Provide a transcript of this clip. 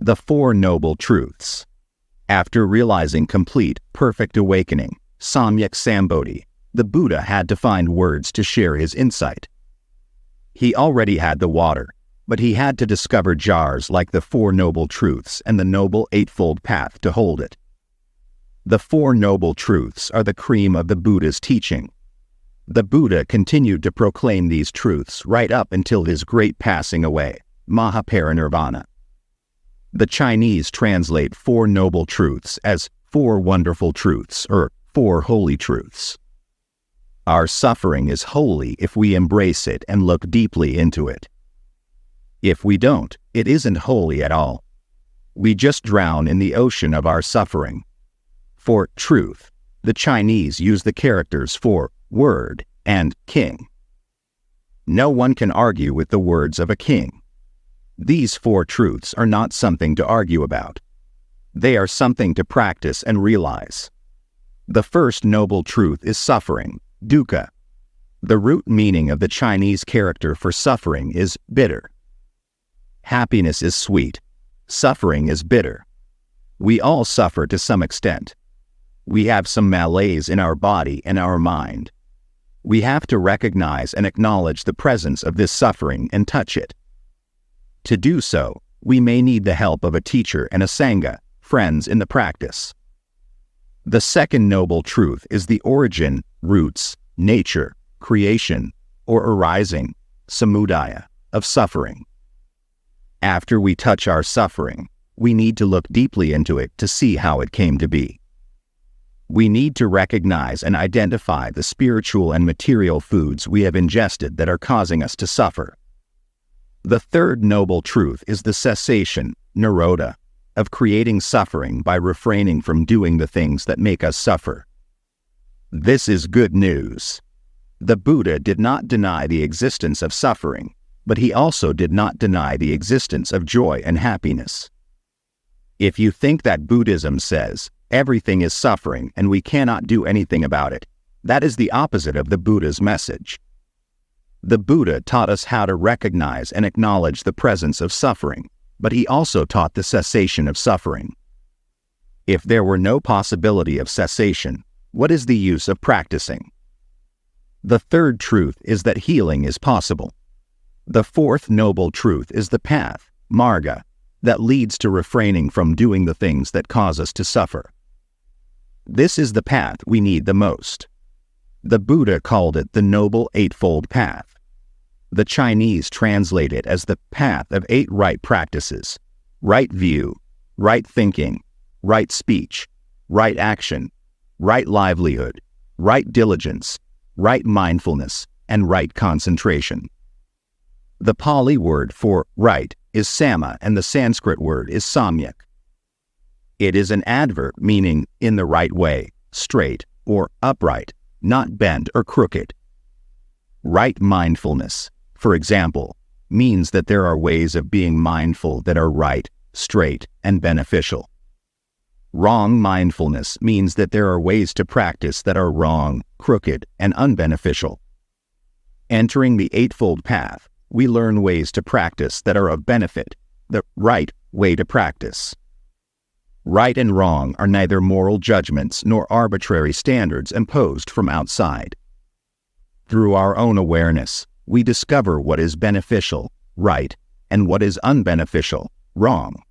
The Four Noble Truths. After realizing complete, perfect awakening, Samyak Sambodhi, the Buddha had to find words to share his insight. He already had the water, but he had to discover jars like the Four Noble Truths and the Noble Eightfold Path to hold it. The Four Noble Truths are the cream of the Buddha's teaching. The Buddha continued to proclaim these truths right up until his great passing away, Mahaparinirvana. The Chinese translate Four Noble Truths as Four Wonderful Truths or Four Holy Truths. Our suffering is holy if we embrace it and look deeply into it. If we don't, it isn't holy at all. We just drown in the ocean of our suffering. For truth, the Chinese use the characters for word and king. No one can argue with the words of a king. These four truths are not something to argue about. They are something to practice and realize. The first noble truth is suffering, dukkha. The root meaning of the Chinese character for suffering is bitter. Happiness is sweet. Suffering is bitter. We all suffer to some extent. We have some malaise in our body and our mind. We have to recognize and acknowledge the presence of this suffering and touch it. To do so, we may need the help of a teacher and a sangha, friends in the practice. The second noble truth is the origin, roots, nature, creation, or arising, samudaya, of suffering. After we touch our suffering, we need to look deeply into it to see how it came to be. We need to recognize and identify the spiritual and material foods we have ingested that are causing us to suffer. The third noble truth is the cessation, nirodha, of creating suffering by refraining from doing the things that make us suffer. This is good news. The Buddha did not deny the existence of suffering, but he also did not deny the existence of joy and happiness. If you think that Buddhism says, everything is suffering and we cannot do anything about it, that is the opposite of the Buddha's message. The Buddha taught us how to recognize and acknowledge the presence of suffering, but he also taught the cessation of suffering. If there were no possibility of cessation, what is the use of practicing? The third truth is that healing is possible. The fourth noble truth is the path, marga, that leads to refraining from doing the things that cause us to suffer. This is the path we need the most. The Buddha called it the Noble Eightfold Path. The Chinese translate it as the path of 8 right practices: right view, right thinking, right speech, right action, right livelihood, right diligence, right mindfulness, and right concentration. The Pali word for right is sama and the Sanskrit word is samyak. It is an adverb meaning in the right way, straight, or upright, not bent or crooked. Right mindfulness, for example, means that there are ways of being mindful that are right, straight, and beneficial. Wrong mindfulness means that there are ways to practice that are wrong, crooked, and unbeneficial. Entering the Eightfold Path, we learn ways to practice that are of benefit, the right way to practice. Right and wrong are neither moral judgments nor arbitrary standards imposed from outside. Through our own awareness, we discover what is beneficial, right, and what is unbeneficial, wrong.